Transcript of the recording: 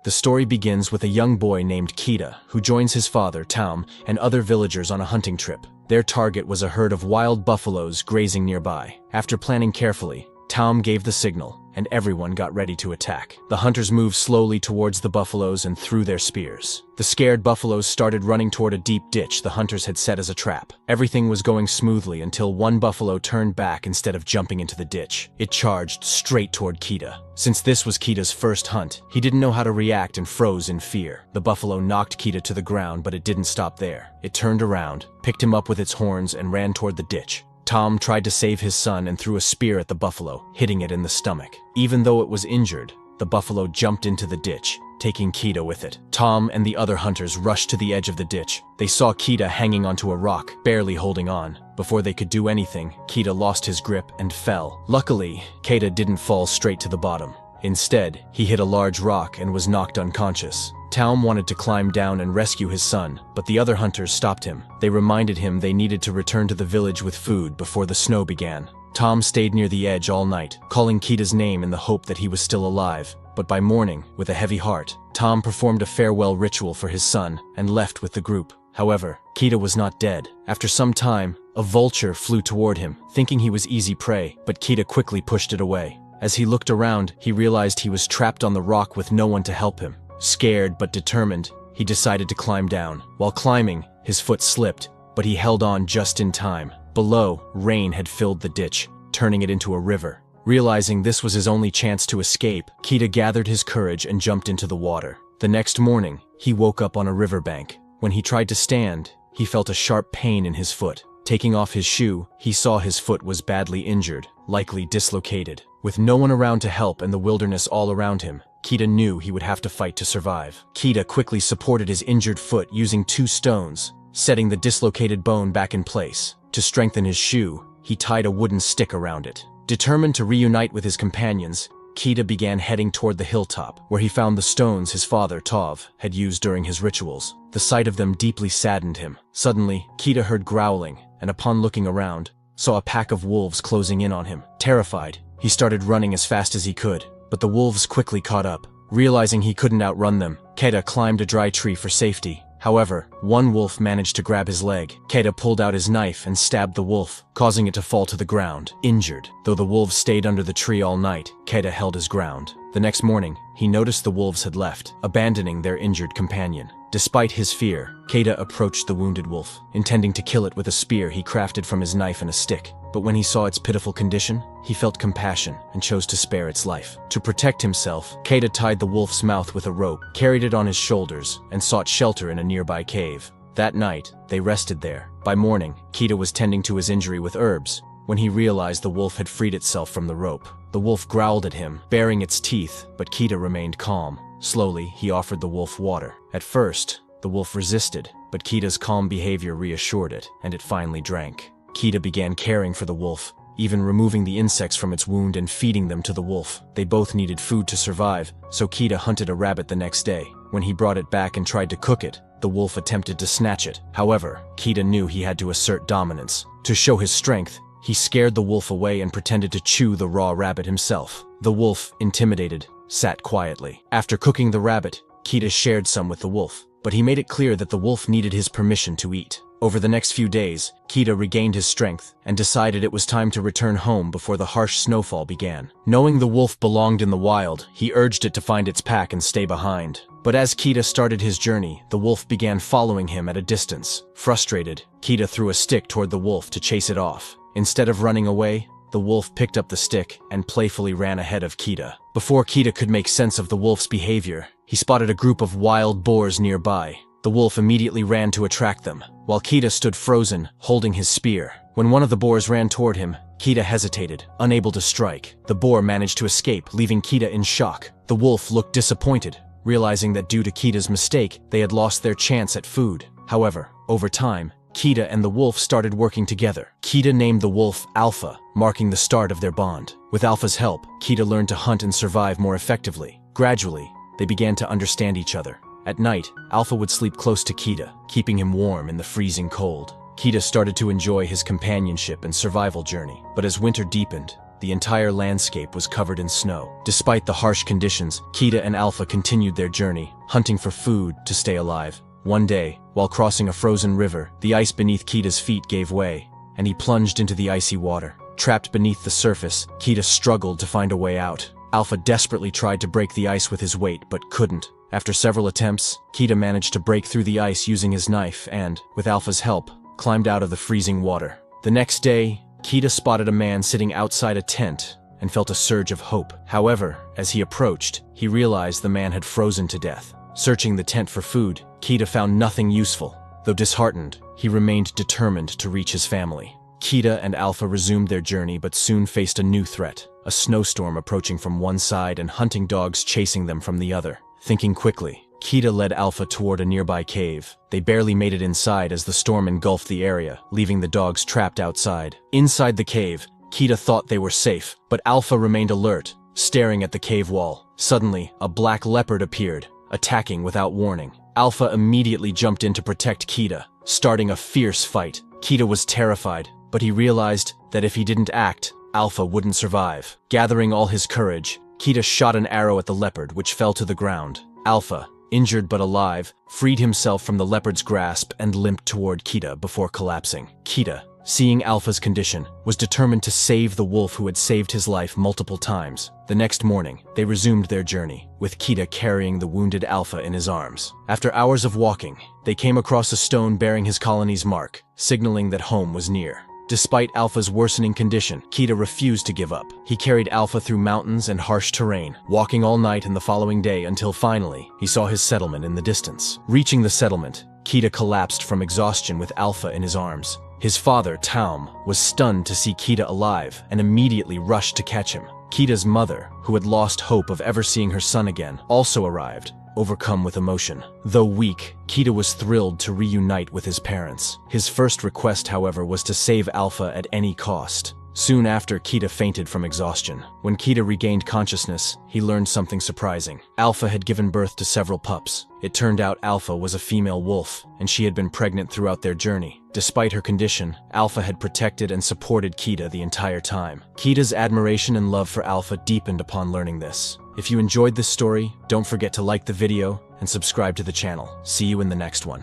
The story begins with a young boy named Kita, who joins his father, Tom, and other villagers on a hunting trip. Their target was a herd of wild buffaloes grazing nearby. After planning carefully, Tom gave the signal, and everyone got ready to attack. The hunters moved slowly towards the buffaloes and threw their spears. The scared buffaloes started running toward a deep ditch the hunters had set as a trap. Everything was going smoothly until one buffalo turned back instead of jumping into the ditch. It charged straight toward Kita. Since this was Kita's first hunt, he didn't know how to react and froze in fear. The buffalo knocked Kita to the ground, but it didn't stop there. It turned around, picked him up with its horns, and ran toward the ditch. Tom tried to save his son and threw a spear at the buffalo, hitting it in the stomach. Even though it was injured, the buffalo jumped into the ditch, taking Kita with it. Tom and the other hunters rushed to the edge of the ditch. They saw Kita hanging onto a rock, barely holding on. Before they could do anything, Kita lost his grip and fell. Luckily, Kita didn't fall straight to the bottom. Instead, he hit a large rock and was knocked unconscious. Tom wanted to climb down and rescue his son, but the other hunters stopped him. They reminded him they needed to return to the village with food before the snow began. Tom stayed near the edge all night, calling Kita's name in the hope that he was still alive. But by morning, with a heavy heart, Tom performed a farewell ritual for his son and left with the group. However, Kita was not dead. After some time, a vulture flew toward him, thinking he was easy prey, but Kita quickly pushed it away. As he looked around, he realized he was trapped on the rock with no one to help him. Scared but determined, he decided to climb down. While climbing, his foot slipped, but he held on just in time. Below, rain had filled the ditch, turning it into a river. Realizing this was his only chance to escape, Kita gathered his courage and jumped into the water. The next morning, he woke up on a riverbank. When he tried to stand, he felt a sharp pain in his foot. Taking off his shoe, he saw his foot was badly injured, likely dislocated. With no one around to help and the wilderness all around him, Kita knew he would have to fight to survive. Kita quickly supported his injured foot using 2 stones, setting the dislocated bone back in place. To strengthen his shoe, he tied a wooden stick around it. Determined to reunite with his companions, Kita began heading toward the hilltop, where he found the stones his father, Tov, had used during his rituals. The sight of them deeply saddened him. Suddenly, Kita heard growling, and upon looking around, saw a pack of wolves closing in on him. Terrified, he started running as fast as he could, but the wolves quickly caught up. Realizing he couldn't outrun them, Kita climbed a dry tree for safety. However, one wolf managed to grab his leg. Kita pulled out his knife and stabbed the wolf, causing it to fall to the ground, injured. Though the wolves stayed under the tree all night, Kita held his ground. The next morning, he noticed the wolves had left, abandoning their injured companion. Despite his fear, Kita approached the wounded wolf, intending to kill it with a spear he crafted from his knife and a stick. But when he saw its pitiful condition, he felt compassion and chose to spare its life. To protect himself, Kita tied the wolf's mouth with a rope, carried it on his shoulders, and sought shelter in a nearby cave. That night, they rested there. By morning, Kita was tending to his injury with herbs, when he realized the wolf had freed itself from the rope. The wolf growled at him, baring its teeth, but Kita remained calm. Slowly, he offered the wolf water. At first, the wolf resisted, but Kita's calm behavior reassured it, and it finally drank. Kita began caring for the wolf, even removing the insects from its wound and feeding them to the wolf. They both needed food to survive, so Kita hunted a rabbit the next day. When he brought it back and tried to cook it, the wolf attempted to snatch it. However, Kita knew he had to assert dominance. To show his strength, he scared the wolf away and pretended to chew the raw rabbit himself. The wolf, intimidated, sat quietly. After cooking the rabbit, Kita shared some with the wolf, but he made it clear that the wolf needed his permission to eat. Over the next few days, Kita regained his strength and decided it was time to return home before the harsh snowfall began. Knowing the wolf belonged in the wild, he urged it to find its pack and stay behind. But as Kita started his journey, the wolf began following him at a distance. Frustrated, Kita threw a stick toward the wolf to chase it off. Instead of running away, the wolf picked up the stick and playfully ran ahead of Kita. Before Kita could make sense of the wolf's behavior, he spotted a group of wild boars nearby. The wolf immediately ran to attract them, while Kita stood frozen, holding his spear. When one of the boars ran toward him, Kita hesitated, unable to strike. The boar managed to escape, leaving Kita in shock. The wolf looked disappointed, realizing that due to Kita's mistake, they had lost their chance at food. However, over time, Kita and the wolf started working together. Kita named the wolf Alpha, marking the start of their bond. With Alpha's help, Kita learned to hunt and survive more effectively. Gradually, they began to understand each other. At night, Alpha would sleep close to Kita, keeping him warm in the freezing cold. Kita started to enjoy his companionship and survival journey. But as winter deepened, the entire landscape was covered in snow. Despite the harsh conditions, Kita and Alpha continued their journey, hunting for food to stay alive. One day, while crossing a frozen river, the ice beneath Kita's feet gave way, and he plunged into the icy water. Trapped beneath the surface, Kita struggled to find a way out. Alpha desperately tried to break the ice with his weight, but couldn't. After several attempts, Kita managed to break through the ice using his knife and, with Alpha's help, climbed out of the freezing water. The next day, Kita spotted a man sitting outside a tent and felt a surge of hope. However, as he approached, he realized the man had frozen to death. Searching the tent for food, Kita found nothing useful. Though disheartened, he remained determined to reach his family. Kita and Alpha resumed their journey but soon faced a new threat, a snowstorm approaching from one side and hunting dogs chasing them from the other. Thinking quickly, Kita led Alpha toward a nearby cave. They barely made it inside as the storm engulfed the area, leaving the dogs trapped outside. Inside the cave, Kita thought they were safe, but Alpha remained alert, staring at the cave wall. Suddenly, a black leopard appeared, attacking without warning. Alpha immediately jumped in to protect Kita, starting a fierce fight. Kita was terrified, but he realized that if he didn't act, Alpha wouldn't survive. Gathering all his courage, Kita shot an arrow at the leopard, which fell to the ground. Alpha, injured but alive, freed himself from the leopard's grasp and limped toward Kita before collapsing. Kita, seeing Alpha's condition, was determined to save the wolf who had saved his life multiple times. The next morning, they resumed their journey, with Kita carrying the wounded Alpha in his arms. After hours of walking, they came across a stone bearing his colony's mark, signaling that home was near. Despite Alpha's worsening condition, Kita refused to give up. He carried Alpha through mountains and harsh terrain, walking all night and the following day until finally, he saw his settlement in the distance. Reaching the settlement, Kita collapsed from exhaustion with Alpha in his arms. His father, Taum, was stunned to see Kita alive and immediately rushed to catch him. Kita's mother, who had lost hope of ever seeing her son again, also arrived, overcome with emotion. Though weak, Kita was thrilled to reunite with his parents. His first request, however, was to save Alpha at any cost. Soon after, Kita fainted from exhaustion. When Kita regained consciousness, he learned something surprising. Alpha had given birth to several pups. It turned out Alpha was a female wolf, and she had been pregnant throughout their journey. Despite her condition, Alpha had protected and supported Kita the entire time. Kita's admiration and love for Alpha deepened upon learning this. If you enjoyed this story, don't forget to like the video and subscribe to the channel. See you in the next one.